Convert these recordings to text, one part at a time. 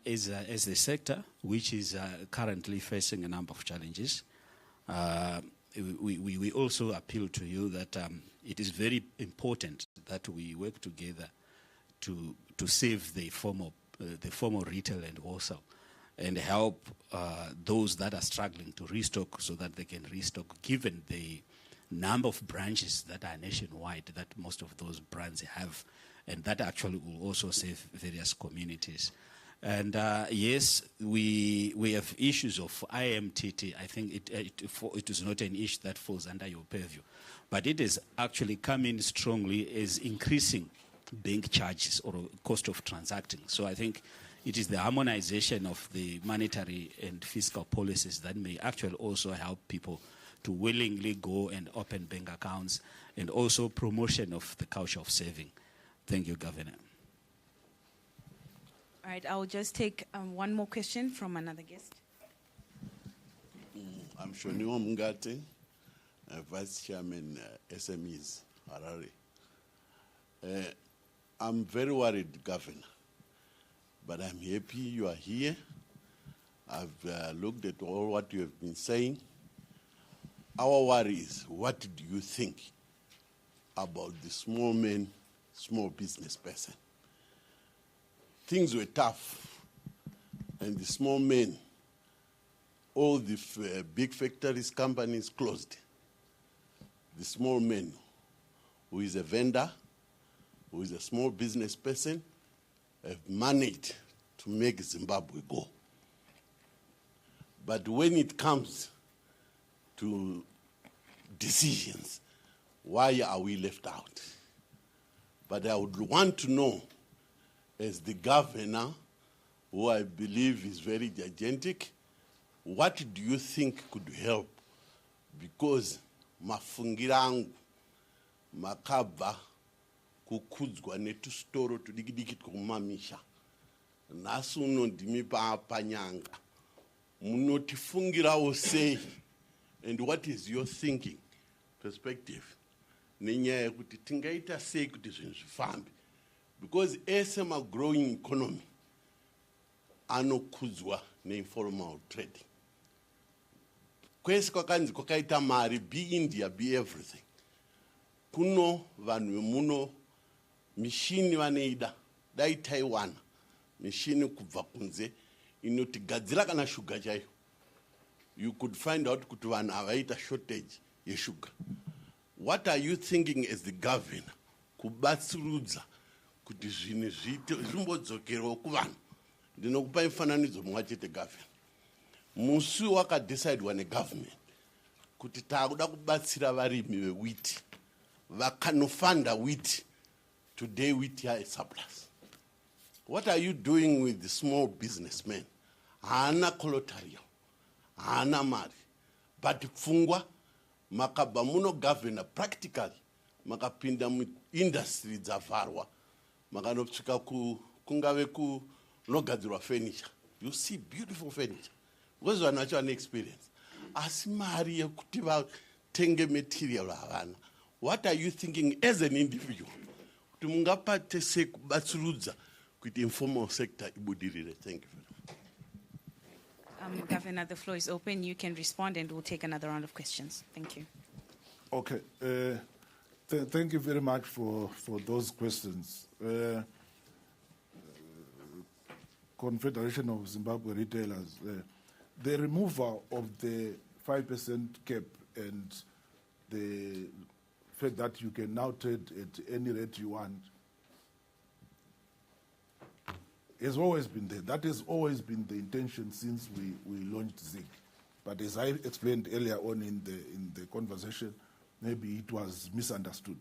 as the sector, which is currently facing a number of challenges, we also appeal to you that it is very important that we work together to save the formal retail and wholesale, and help those that are struggling to restock so that they can restock, given the number of branches that are nationwide that most of those brands have, and that actually will also save various communities. And yes, we have issues of IMTT. I think it is not an issue that falls under your purview, but it is actually coming strongly as increasing bank charges or cost of transacting. So I think it is the harmonization of the monetary and fiscal policies that may actually also help people to willingly go and open bank accounts, and also promotion of the culture of saving. Thank you, Governor. All right, I'll just take one more question from another guest. I'm Shoniwa Mungate, Vice Chairman, SMEs, Harare. I'm very worried, Governor, but I'm happy you are here. I've looked at all what you have been saying. Our worry is, what do you think about the small man, small business person? Things were tough, and the small men, all the big factories, companies closed. The small man, who is a vendor, who is a small business person, have managed to make Zimbabwe go. But when it comes to decisions, why are we left out? But I would want to know, as the governor, who I believe is very gigantic, what do you think could help? Because mafungirangu, makabva, kukudzwa netustoro tudikidiki kumamisha. Nasu unondimi panyanga. Munotifungirawo sei? And what is your thinking, perspective? Nenyaya kuti tingaita sei kuti zvinhu zvifambe. Because as a growing economy, anokudzwa neinformal trading. Kwese kwakanzi kwakaita mari, be India, be everything. Kuno vanhu muno mishini vaneida, dai Taiwan, mishini kubva kunze inotigadzira kana sugar chaiyo. You could find out kuti vanhu avaita shortage yesugar. What are you thinking as the governor kubatsirudza kuti zvinhu zvimbodzokerwa kuvanhu? Ndinokupa mufananidzo mumwe chete, governor. Musi wakadecidewa negovernment kuti taakuda kubatsira varimi vewheat, vakanofanda wheat. Today wheat here is surplus. What are you doing with the small businessmen? Haana collateral, haana mari, but pfungwa makabva muno governor practically makapinda mu industry dzavharwa, makanopsvika kungave kunogadzirwa furniture. You see beautiful furniture because vanhu vacho vane experience, asi mari yekuti vatenge material havana. What are you thinking as an individual kuti mungapate sei kubatsirudza kuti informal sector ibudirire? Thank you very much. Governor, the floor is open. You can respond and we'll take another round of questions. Thank you. Okay. Thank you very much for those questions. Confederation of Zimbabwe Retailers, the removal of the 5% cap and the fact that you can now trade at any rate you want has always been there. That has always been the intention since we launched ZIG. But as I explained earlier on in the conversation, maybe it was misunderstood.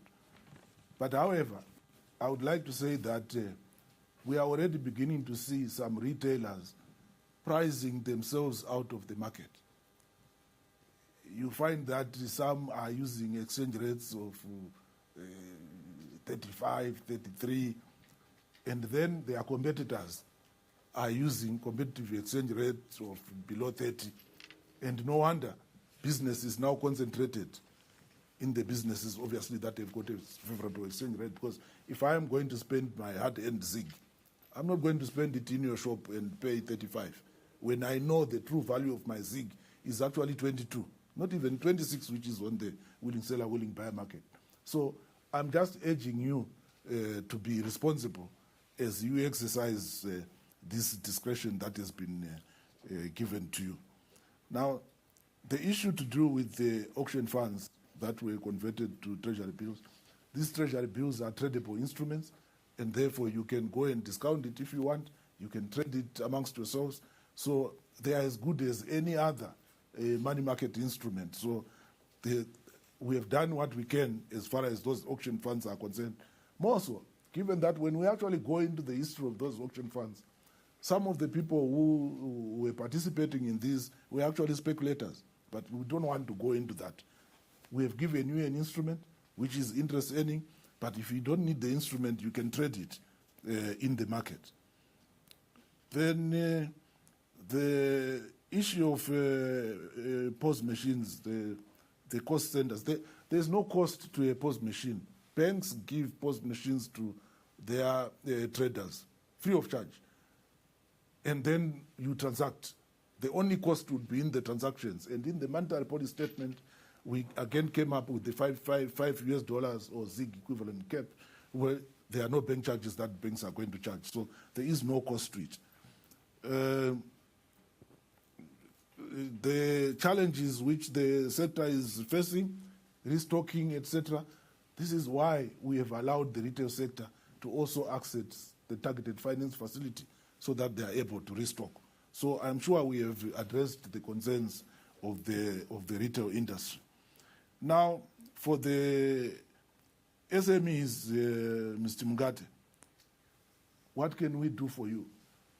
But however, I would like to say that we are already beginning to see some retailers pricing themselves out of the market. You find that some are using exchange rates of 35, 33, and then their competitors are using competitive exchange rates of below 30. And no wonder business is now concentrated in the businesses, obviously, that have got a favorable exchange rate. Because if I am going to spend my hard-earned ZIG, I'm not going to spend it in your shop and pay 35 when I know the true value of my ZIG is actually 22, not even 26, which is on the willing seller, willing buyer market. So I'm just urging you to be responsible as you exercise this discretion that has been given to you. Now, the issue to do with the auction funds that were converted to treasury bills, these treasury bills are tradable instruments, and therefore you can go and discount it if you want. You can trade it amongst yourselves. So they are as good as any other money market instrument. So we have done what we can as far as those auction funds are concerned. More so, given that when we actually go into the history of those auction funds, some of the people who were participating in these were actually speculators, but we don't want to go into that. We have given you an instrument which is interest earning, but if you don't need the instrument, you can trade it in the market. Then the issue of POS machines, the cost centers, there's no cost to a POS machine. Banks give POS machines to their traders free of charge. And then you transact. The only cost would be in the transactions. And in the monetary policy statement, we again came up with the $5 US or ZIG equivalent cap, where there are no bank charges that banks are going to charge. So there is no cost to it. The challenges which the sector is facing, restocking, etc., this is why we have allowed the retail sector to also access the targeted finance facility so that they are able to restock. So I'm sure we have addressed the concerns of the retail industry. Now, for the SMEs, Mr. Mungate, what can we do for you?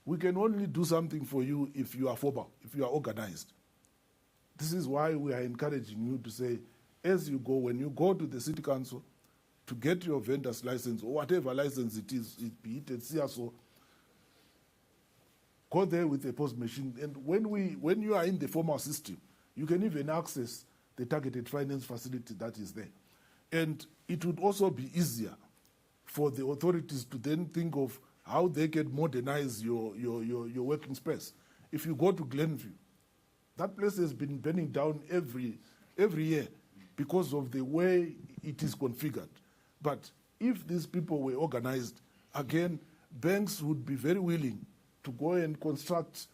We can only do something for you if you are formal, if you are organized. This is why we are encouraging you to say, as you go, when you go to the city council to get your vendor's license or whatever license it is, be it a CSO, go there with a POS machine. And when you are in the formal system, you can even access the targeted finance facility that is there. And it would also be easier for the authorities to then think of how they can modernize your working space. If you go to Glenview, that place has been burning down every year because of the way it is configured. But if these people were organized, again, banks would be very willing to go and construct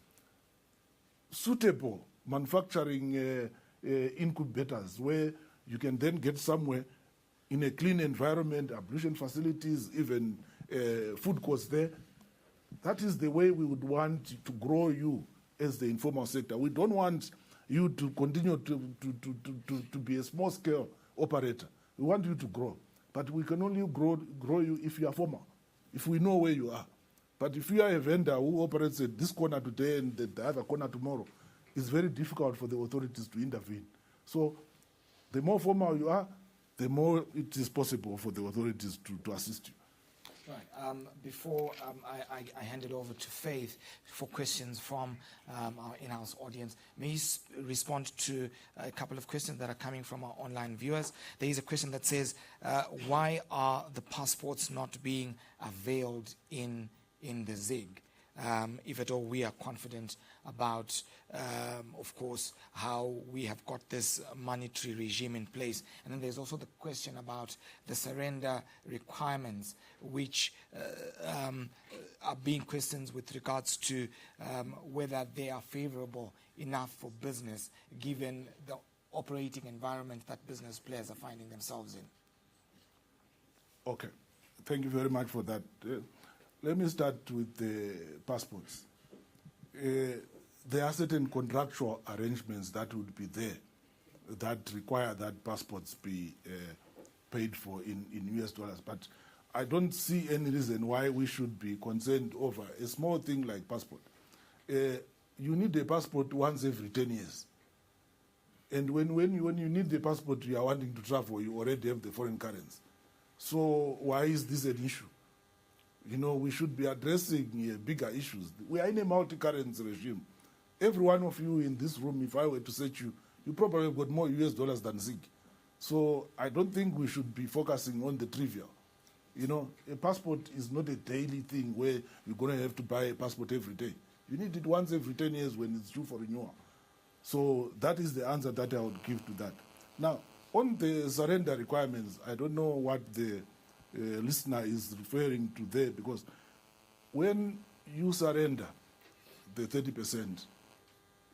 suitable manufacturing incubators where you can then get somewhere in a clean environment, ablution facilities, even food courts there. That is the way we would want to grow you as the informal sector. We don't want you to continue to be a small-scale operator. We want you to grow. But we can only grow you if you are formal, if we know where you are. But if you are a vendor who operates at this corner today and the other corner tomorrow, it's very difficult for the authorities to intervene. So the more formal you are, the more it is possible for the authorities to assist you. Right. Before I hand it over to Faith for questions from our in-house audience, may you respond to a couple of questions that are coming from our online viewers. There is a question that says, why are the passports not being availed in the ZIG? If at all we are confident about, of course, how we have got this monetary regime in place. And then there's also the question about the surrender requirements, which are being questioned with regards to whether they are favorable enough for business, given the operating environment that business players are finding themselves in. Okay. Thank you very much for that. Let me start with the passports. There are certain contractual arrangements that would be there that require that passports be paid for in US dollars. But I don't see any reason why we should be concerned over a small thing like passport. You need a passport once every 10 years. And when you need the passport, you are wanting to travel, you already have the foreign currency. So why is this an issue? You know, we should be addressing bigger issues. We are in a multi-currency regime. Every one of you in this room, if I were to search you, you probably have got more US dollars than ZIG. So I don't think we should be focusing on the trivial. You know, a passport is not a daily thing where you're going to have to buy a passport every day. You need it once every 10 years when it's due for renewal. So that is the answer that I would give to that. Now, on the surrender requirements, I don't know what the listener is referring to there, because when you surrender the 30%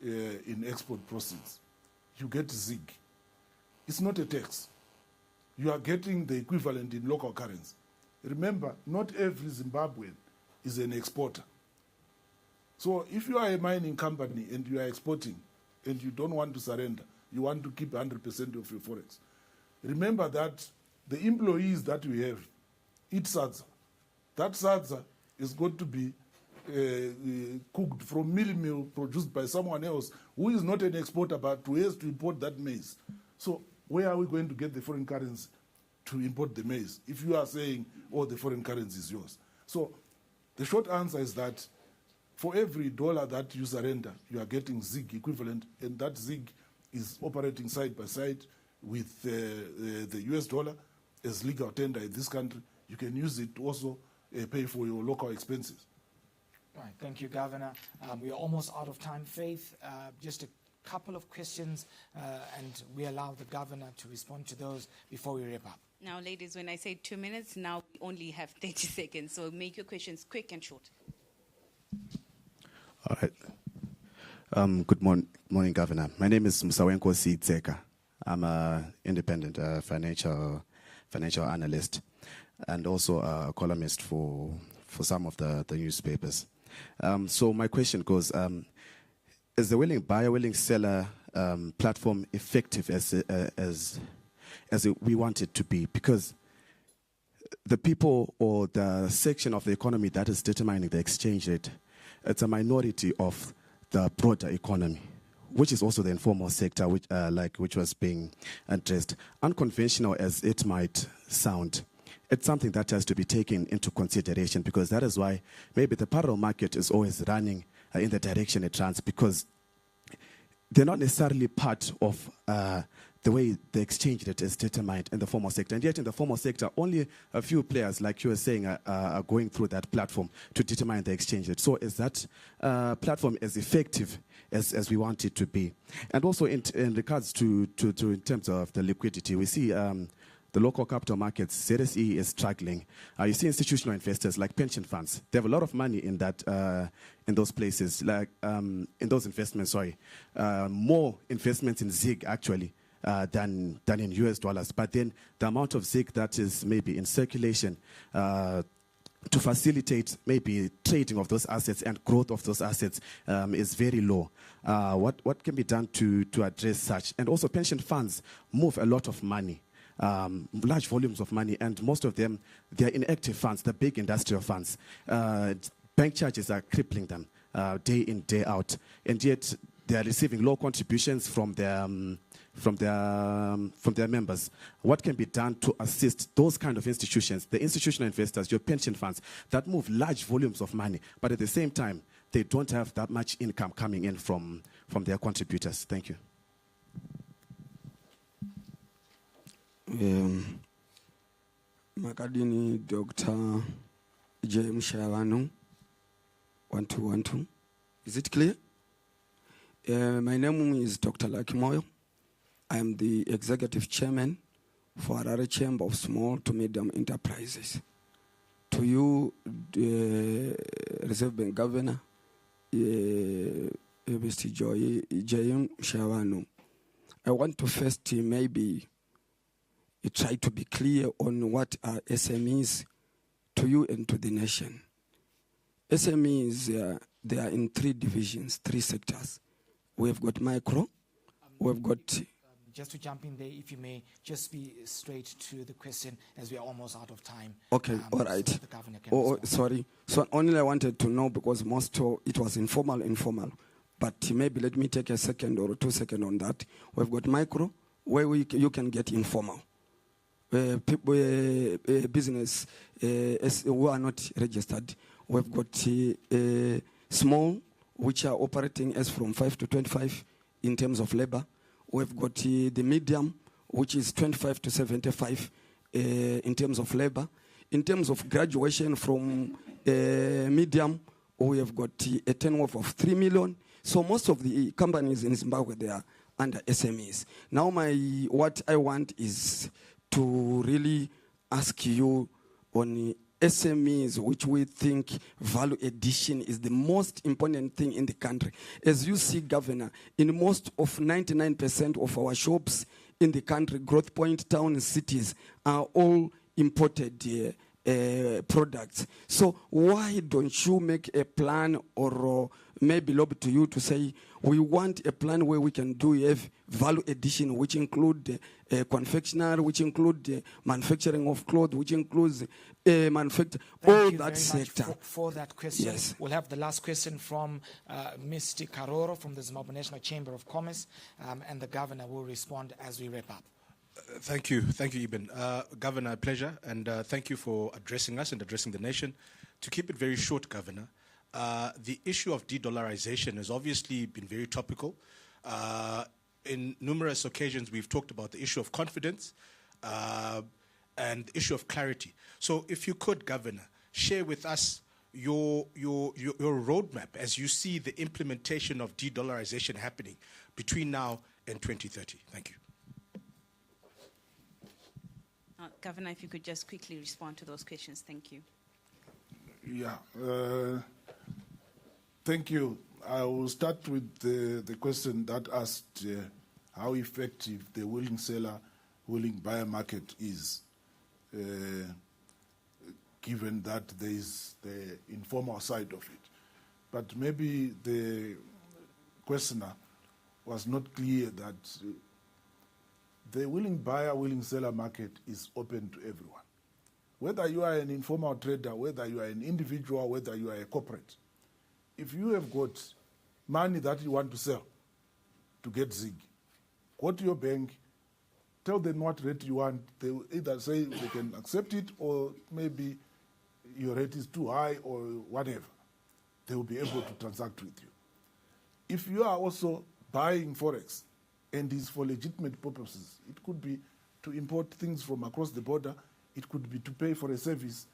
in export proceeds, you get ZIG. It's not a tax. You are getting the equivalent in local currency. Remember, not every Zimbabwean is an exporter. So if you are a mining company and you are exporting and you don't want to surrender, you want to keep 100% of your forex, remember that the employees that we have eat SADSA. That SADSA is going to be cooked from meal produced by someone else who is not an exporter but who has to import that maize. So where are we going to get the foreign currency to import the maize if you are saying, oh, the foreign currency is yours? So the short answer is that for every dollar that you surrender, you are getting ZIG equivalent, and that ZIG is operating side by side with the US dollar as legal tender in this country. You can use it to also pay for your local expenses. Right, thank you, Governor. We are almost out of time. Faith, just a couple of questions, and we allow the Governor to respond to those before we wrap up. Now, ladies, when I say 2 minutes, now we only have 30 seconds, so make your questions quick and short. All right. Good morning, Governor. My name is Musawenko Tseka. I'm an independent financial analyst and also a columnist for some of the newspapers. So my question goes, is the willing buyer, willing seller platform effective as we want it to be? Because the people or the section of the economy that is determining the exchange rate, it's a minority of the broader economy, which is also the informal sector, which was being addressed. Unconventional as it might sound, it's something that has to be taken into consideration, because that is why maybe the parallel market is always running in the direction it runs, because they're not necessarily part of the way the exchange rate is determined in the formal sector. And yet in the formal sector, only a few players, like you were saying, are going through that platform to determine the exchange rate. So is that platform as effective as we want it to be? And also in regards to in terms of the liquidity, we see the local capital markets, ZSE is struggling. You see institutional investors like pension funds. They have a lot of money in that in those places, like in those investments, more investments in ZIG actually than in US dollars. But then the amount of ZIG that is maybe in circulation to facilitate maybe trading of those assets and growth of those assets is very low. What can be done to address such? And also pension funds move a lot of money. Large volumes of money, and most of them, they're inactive funds, the big industrial funds. Bank charges are crippling them day in, day out, and yet they are receiving low contributions from their members. What can be done to assist those kind of institutions, the institutional investors, your pension funds, that move large volumes of money, but at the same time, they don't have that much income coming in from their contributors? Thank you. Makadini Dr. James Shavanu 1212. Is it clear? My name is Dr. Lucky Moyo. I am the executive chairman for Harare Chamber of Small to Medium Enterprises. To you, the Reserve Bank Governor, Mr. James Shavanu, I want to first maybe try to be clear on what are SMEs to you and to the nation. SMEs, they are in three divisions, three sectors. We've got micro, we've got... just to jump in there, if you may, just be straight to the question, as we are almost out of time. Okay, all right. So the Governor can sorry. So only I wanted to know, because most of it was informal. But maybe let me take a second or 2 seconds on that. We've got micro, where you can get informal. People, business who are not registered. We've got small, which are operating as from 5 to 25 in terms of labor. We've got the medium, which is 25 to 75 in terms of labor. In terms of graduation from medium, we have got a turnover of 3 million. So most of the companies in Zimbabwe, they are under SMEs. Now what I want is to really ask you on SMEs, which we think value addition is the most important thing in the country. As you see, Governor, in most of 99% of our shops in the country, Growth Point town and cities are all imported products. So why don't you make a plan or maybe lobby to you to say we want a plan where we can do have value addition, which include confectionery, which include manufacturing of clothes, which includes manufacture all that sector. For that question, yes. We'll have the last question from Mr. Karoro from the Zimbabwe National Chamber of Commerce, and the governor will respond as we wrap up. Thank you, Eben. Governor, a pleasure, and thank you for addressing us and addressing the nation. To keep it very short, Governor, the issue of de-dollarization has obviously been very topical. In numerous occasions, we've talked about the issue of confidence and the issue of clarity. So if you could, Governor, share with us your roadmap as you see the implementation of de-dollarization happening between now and 2030. Thank you. Governor, if you could just quickly respond to those questions. Thank you. Yeah. Thank you. I will start with the question that asked how effective the willing seller, willing buyer market is, given that there is the informal side of it. But maybe the questioner was not clear that the willing buyer, willing seller market is open to everyone. Whether you are an informal trader, whether you are an individual, whether you are a corporate, if you have got money that you want to sell to get ZIG, go to your bank, tell them what rate you want. They will either say they can accept it or maybe your rate is too high or whatever. They will be able to transact with you. If you are also buying Forex, and is for legitimate purposes. It could be to import things from across the border. It could be to pay for a service.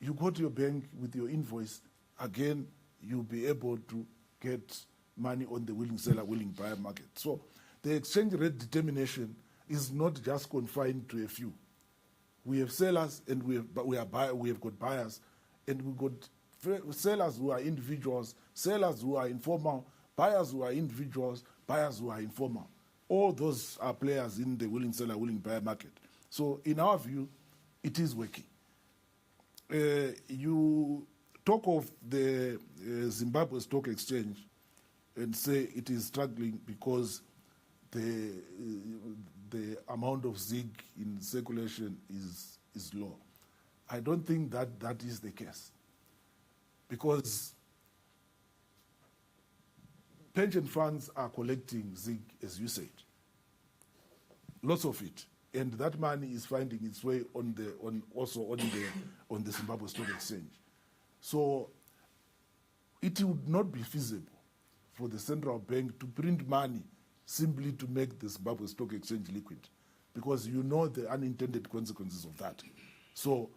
You go to your bank with your invoice. Again, you'll be able to get money on the willing seller, willing buyer market. So the exchange rate determination is not just confined to a few. We have sellers and we have got buyers, and we've got sellers who are individuals, sellers who are informal, buyers who are individuals, buyers who are informal. All those are players in the willing seller, willing buyer market. So in our view, it is working. You talk of the Zimbabwe Stock Exchange and say it is struggling because the amount of ZIG in circulation is low. I don't think that is the case, because pension funds are collecting ZIG, as you said, lots of it, and that money is finding its way on the Zimbabwe Stock Exchange. So it would not be feasible for the central bank to print money simply to make the Zimbabwe Stock Exchange liquid, because you know the unintended consequences of that. So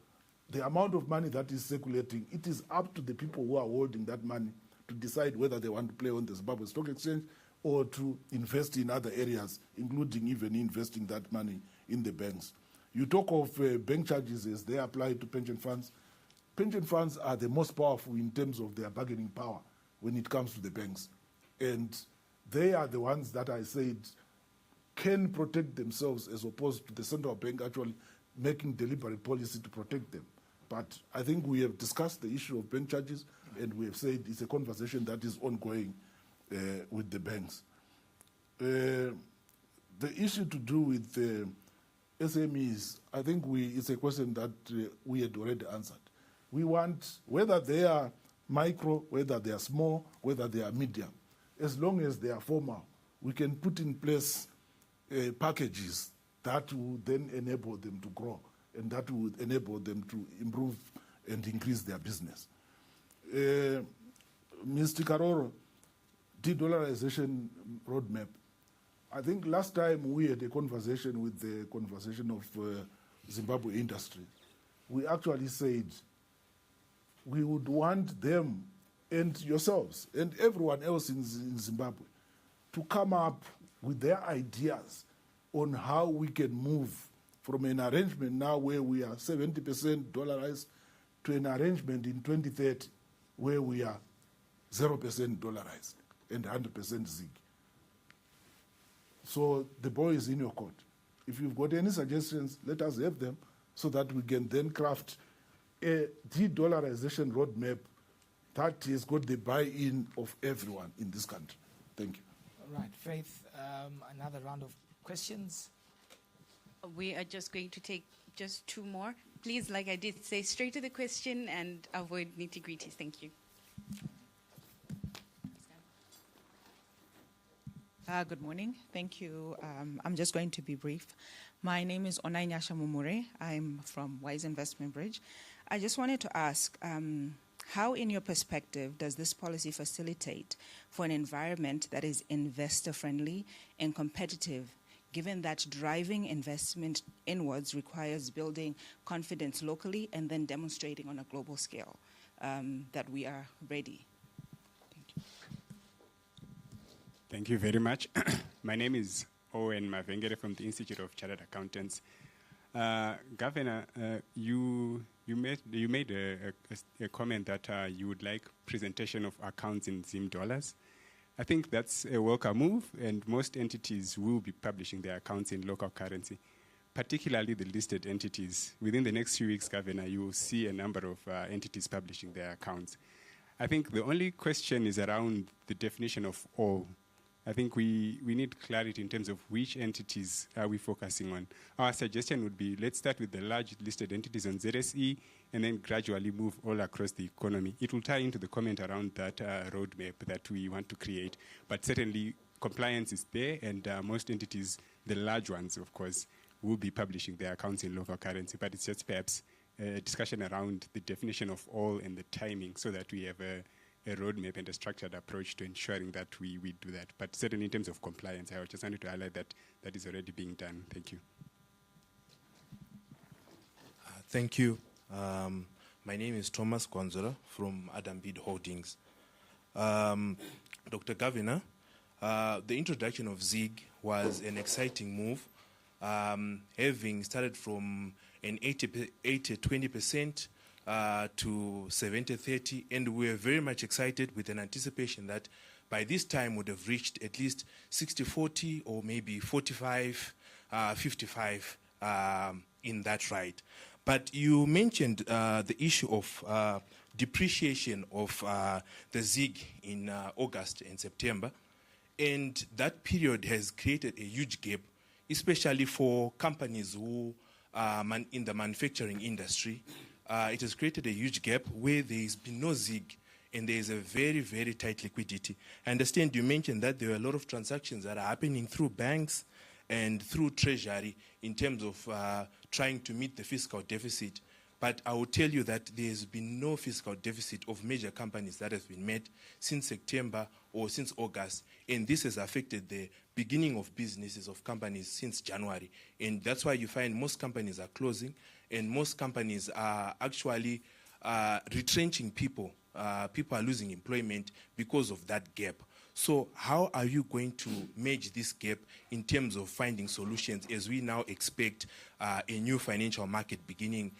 the amount of money that is circulating, it is up to the people who are holding that money to decide whether they want to play on the Zimbabwe Stock Exchange or to invest in other areas, including even investing that money in the banks. You talk of bank charges as they apply to pension funds. Pension funds are the most powerful in terms of their bargaining power when it comes to the banks. And they are the ones that I said can protect themselves, as opposed to the central bank actually making deliberate policy to protect them. But I think we have discussed the issue of bank charges, and we have said it's a conversation that is ongoing with the banks. The issue to do with SMEs, I think it's a question that we had already answered. We want, whether they are micro, whether they are small, whether they are medium, as long as they are formal, we can put in place packages that will then enable them to grow and that will enable them to improve and increase their business. Mr. Karoro, de-dollarization roadmap. I think last time we had a conversation with the conversation of Zimbabwe industry. we actually said we would want them and yourselves and everyone else in Zimbabwe to come up with their ideas on how we can move from an arrangement now where we are 70% dollarized to an arrangement in 2030 where we are 0% dollarized and 100% ZiG. So the ball is in your court. If you've got any suggestions, let us have them so that we can then craft a de-dollarization roadmap that has got the buy-in of everyone in this country. Thank you. All right, Faith, another round of questions. We are just going to take just two more. Please, like I did say, straight to the question and avoid nitty-gritties. Thank you. Good morning. Thank you. I'm just going to be brief. My name is Onainyasha Mumure. I'm from Wise Investment Bridge. I just wanted to ask, how, in your perspective, does this policy facilitate for an environment that is investor-friendly and competitive, given that driving investment inwards requires building confidence locally and then demonstrating on a global scale that we are ready? Thank you very much. My name is Owen Mavengere from the Institute of Chartered Accountants. Governor, you made a comment that you would like presentation of accounts in Zim dollars. I think that's a welcome move, and most entities will be publishing their accounts in local currency, particularly the listed entities. Within the next few weeks, Governor, you will see a number of entities publishing their accounts. I think the only question is around the definition of all. I think we need clarity in terms of which entities are we focusing on. Our suggestion would be, let's start with the large listed entities on ZSE and then gradually move all across the economy. It will tie into the comment around that roadmap that we want to create. But certainly compliance is there, and most entities, the large ones, of course, will be publishing their accounts in local currency. But it's just perhaps a discussion around the definition of all and the timing so that we have a roadmap and a structured approach to ensuring that we do that. But certainly in terms of compliance, I just wanted to highlight that that is already being done. Thank you. Thank you. My name is Thomas Kwanzora from Adam Bid Holdings. Dr. Governor, the introduction of ZiG was an exciting move, having started from an 80-20% to 70-30, and we are very much excited with an anticipation that by this time would have reached at least 60-40 or maybe 45-55 in that ride. But you mentioned the issue of depreciation of the ZiG in August and September, and that period has created a huge gap, especially for companies who are in the manufacturing industry. It has created a huge gap where there's been no ZiG and there's a very, very tight liquidity. I understand you mentioned that there are a lot of transactions that are happening through banks and through Treasury in terms of trying to meet the fiscal deficit. But I will tell you that there's been no fiscal deficit of major companies that has been met since September or since August. And this has affected the beginning of businesses of companies since January. And that's why you find most companies are closing and most companies are actually retrenching people. People are losing employment because of that gap. So how are you going to merge this gap in terms of finding solutions as we now expect a new financial market beginning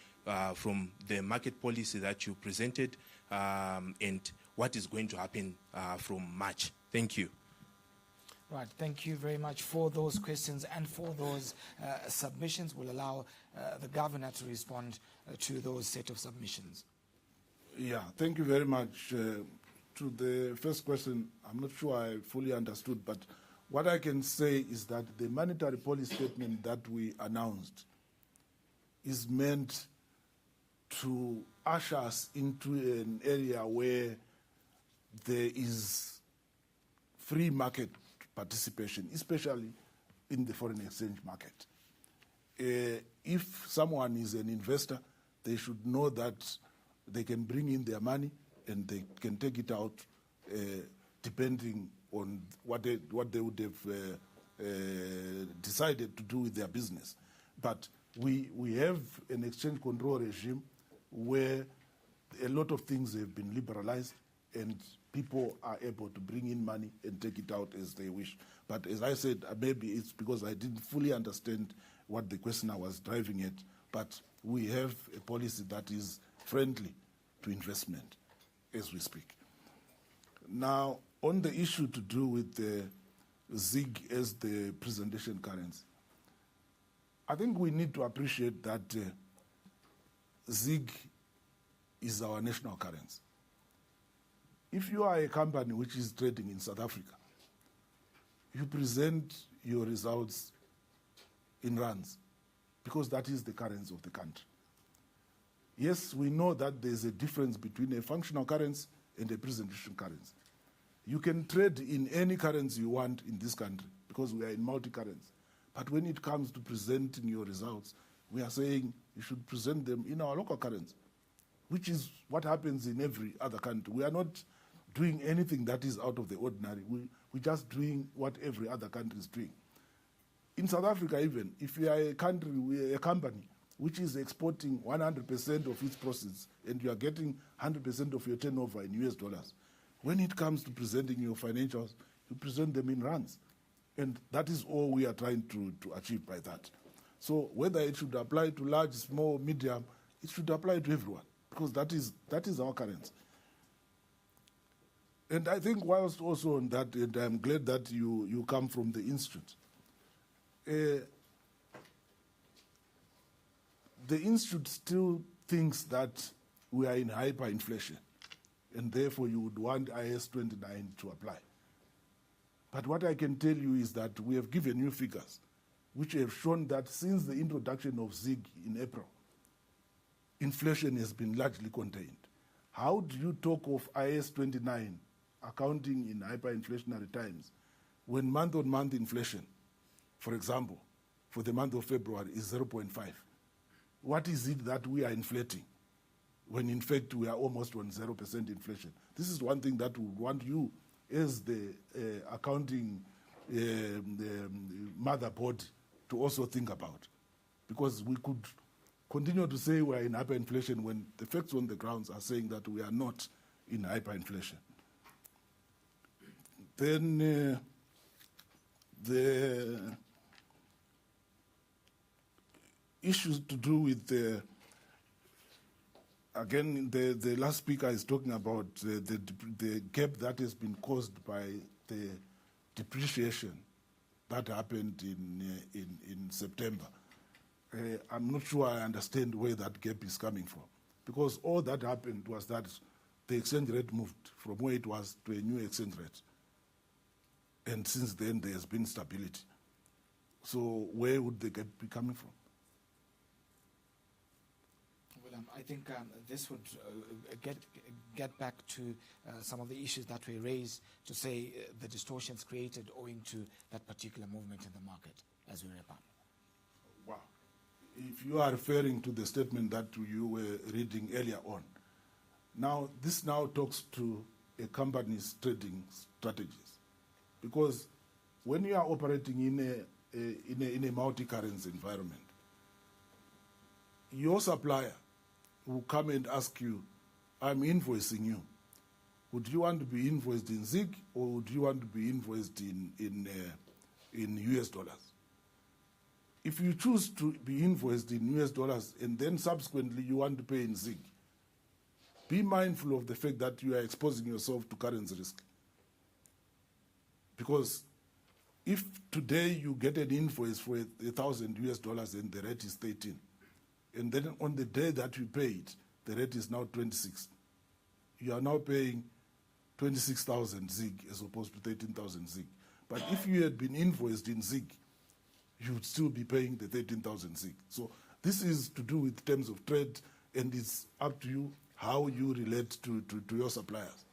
from the market policy that you presented and what is going to happen from March? Thank you. Right, thank you very much for those questions and for those submissions. We'll allow the governor to respond to those set of submissions. Yeah, thank you very much. To the first question, I'm not sure I fully understood, but what I can say is that the monetary policy statement that we announced is meant to usher us into an area where there is free market participation, especially in the foreign exchange market. If someone is an investor, they should know that they can bring in their money and they can take it out depending on what they would have decided to do with their business. But We have an exchange control regime where a lot of things have been liberalized and people are able to bring in money and take it out as they wish. But as I said, maybe it's because I didn't fully understand what the questioner was driving at, but we have a policy that is friendly to investment as we speak. Now, on the issue to do with the ZIG as the presentation currency, I think we need to appreciate that ZIG is our national currency. If you are a company which is trading in South Africa, you present your results in rands because that is the currency of the country. Yes, we know that there's a difference between a functional currency and a presentation currency. You can trade in any currency you want in this country because we are in multi-currency. But when it comes to presenting your results, we are saying you should present them in our local currency, which is what happens in every other country. We are not doing anything that is out of the ordinary. We're just doing what every other country is doing. In South Africa even, if you are a country, a company which is exporting 100% of its proceeds and you are getting 100% of your turnover in US dollars, when it comes to presenting your financials, you present them in rands. And that is all we are trying to achieve by that. So whether it should apply to large, small, medium, it should apply to everyone because that is our currency. And I think whilst also on that, and I'm glad that you come from the institute, the institute still thinks that we are in hyperinflation, and therefore you would want IAS 29 to apply. But what I can tell you is that we have given you figures which have shown that since the introduction of ZIG in April, inflation has been largely contained. How do you talk of IAS 29 accounting in hyperinflationary times when month-on-month inflation, for example, for the month of February is 0.5? What is it that we are inflating when in fact we are almost on 0% inflation? This is one thing that we want you as the accounting motherboard to also think about, because we could continue to say we are in hyperinflation when the facts on the grounds are saying that we are not in hyperinflation. Then the issues to do with again, the last speaker is talking about the gap that has been caused by the depreciation that happened in September. I'm not sure I understand where that gap is coming from, because all that happened was that the exchange rate moved from where it was to a new exchange rate. And since then, there has been stability. So where would the gap be coming from? I think this would get back to some of the issues that we raised to say the distortions created owing to that particular movement in the market as we wrap up. Wow. If you are referring to the statement that you were reading earlier on, now this now talks to a company's trading strategies, because when you are operating in a multi-currency environment, your supplier will come and ask you, I'm invoicing you. Would you want to be invoiced in ZIG or would you want to be invoiced in US dollars? If you choose to be invoiced in US dollars and then subsequently you want to pay in ZIG, be mindful of the fact that you are exposing yourself to currency risk. Because if today you get an invoice for $1,000 and the rate is 13, and then on the day that you pay it, the rate is now 26. You are now paying 26,000 ZIG as opposed to 13,000 ZIG. But if you had been invoiced in ZIG, you would still be paying the 13,000 ZIG. So this is to do with terms of trade, and it's up to you how you relate to your suppliers.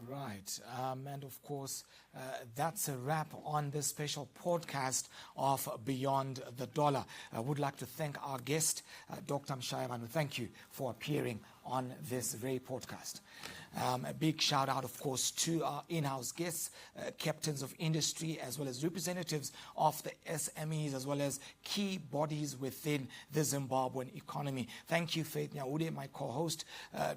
Right. And of course, that's a wrap on this special podcast of Beyond the Dollar. I would like to thank our guest, Dr. Mshayabanu. Thank you for appearing on this very podcast. A big shout out, of course, to our in-house guests, captains of industry, as well as representatives of the SMEs, as well as key bodies within the Zimbabwean economy. Thank you, Faith Nyaude, my co-host,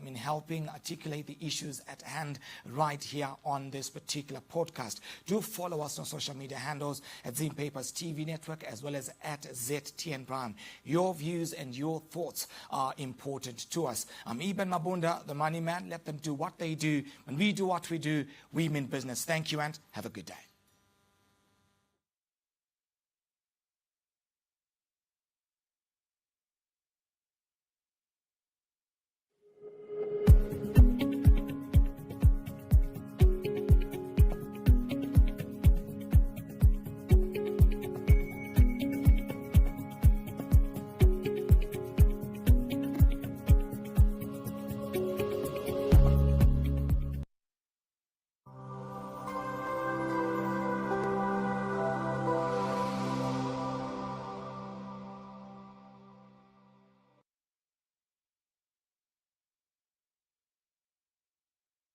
in helping articulate the issues at hand right here on this particular podcast. Do follow us on social media handles at Zim Papers TV Network, as well as at ZTN Prime. Your views and your thoughts are important to us. I'm Eben Mabunda, the money man. Let them do what they do. When we do what we do, we mean business. Thank you and have a good day.